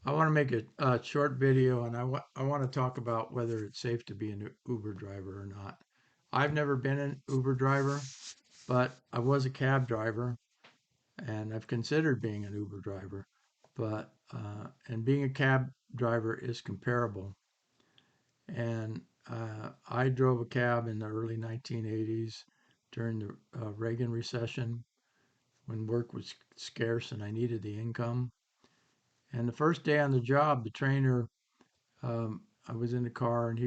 I want to make a short video, and I want to talk about whether it's safe to be an Uber driver or not. I've never been an Uber driver, but I was a cab driver, and I've considered being an Uber driver. But and being a cab driver is comparable. And I drove a cab in the early 1980s during the Reagan recession when work was scarce and I needed the income. And the first day on the job, the trainer, I was in the car and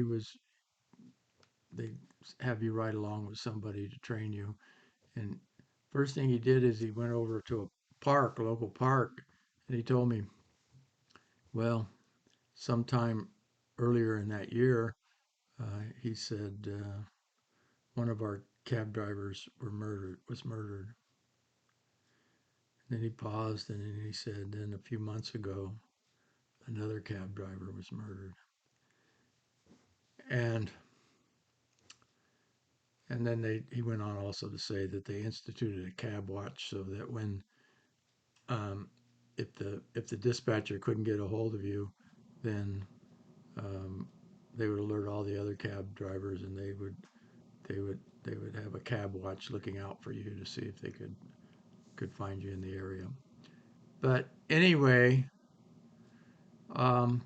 they have you ride along with somebody to train you. And first thing he did is he went over to a park, a local park, and he told me, well, sometime earlier in that year, he said one of our cab drivers was murdered. Then he paused and then he said, then a few months ago, another cab driver was murdered. And and then he went on also to say that they instituted a cab watch so that when um, if the dispatcher couldn't get a hold of you, then um, they would alert all the other cab drivers, and they would have a cab watch looking out for you to see if they could find you in the area. But anyway, um,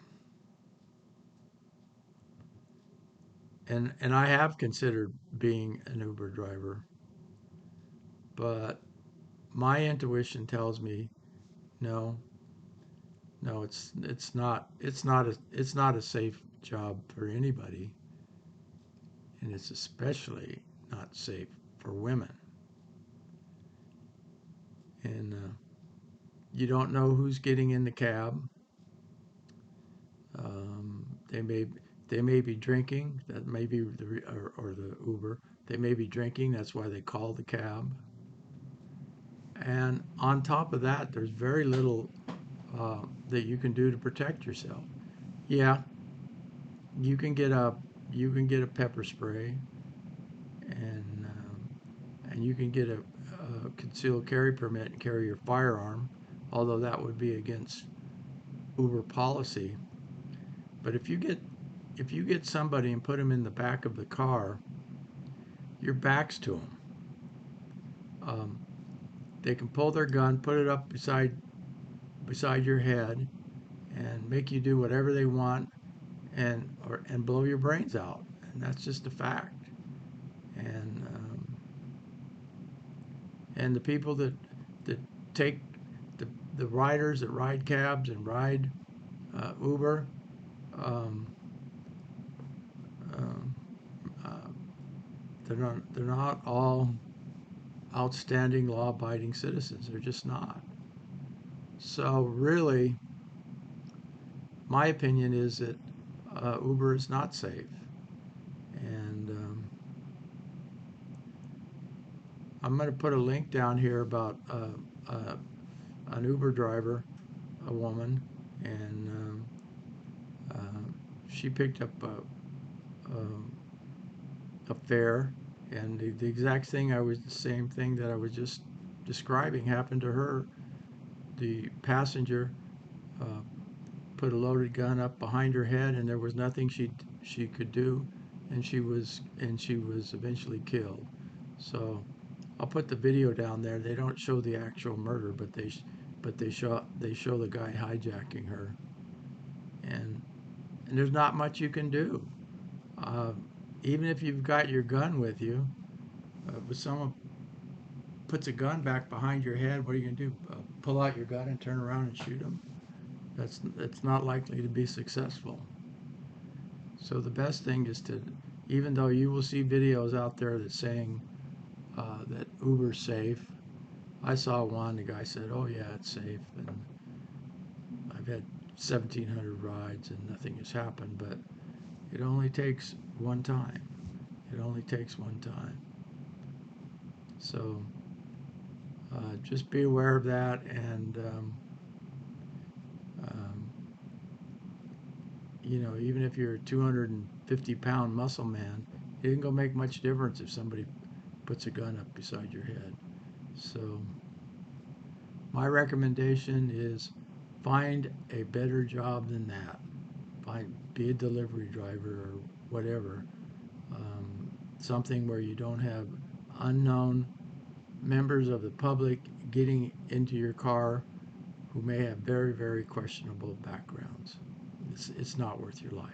and I have considered being an Uber driver, but my intuition tells me no, no, it's not a safe job for anybody, and it's especially not safe for women. And you don't know who's getting in the cab. Um, they may they may be drinking. That may be or the Uber. They may be drinking. That's why they call the cab. And on top of that, there's very little that you can do to protect yourself. Yeah, you can get a you can get a pepper spray, and you can get a concealed carry permit and carry your firearm, although that would be against Uber policy. But if you get somebody and put them in the back of the car, your back's to them. Um, they can pull their gun, put it up beside your head, and make you do whatever they want, and blow your brains out. And that's just a fact. And the people that take the the riders that ride cabs and ride Uber, um, um, uh, they're not all outstanding law-abiding citizens. They're just not. So really, my opinion is that Uber is not safe. And I'm going to put a link down here about an Uber driver, a woman, and she picked up a fare, and the exact thing the same thing that I was just describing happened to her. The passenger uh, put a loaded gun up behind her head, and there was nothing she could do, and she was eventually killed. So I'll put the video down there. They don't show the actual murder, but they show the guy hijacking her, and and there's not much you can do. Uh, Even if you've got your gun with you, if someone puts a gun back behind your head, what are you gonna do? Pull out your gun and turn around and shoot them? That's not likely to be successful. So the best thing is to, even though you will see videos out there that saying that Uber's safe. I saw one. The guy said, "Oh yeah, it's safe," and I've had 1,700 rides and nothing has happened. But it only takes one time. It only takes one time. So just be aware of that, and um, you know, even if you're a 250-pound muscle man, it isn't gonna make much difference if somebody puts a gun up beside your head. So my recommendation is find a better job than that. Be a delivery driver or whatever. Something where you don't have unknown members of the public getting into your car who may have very, very questionable backgrounds. It's not worth your life.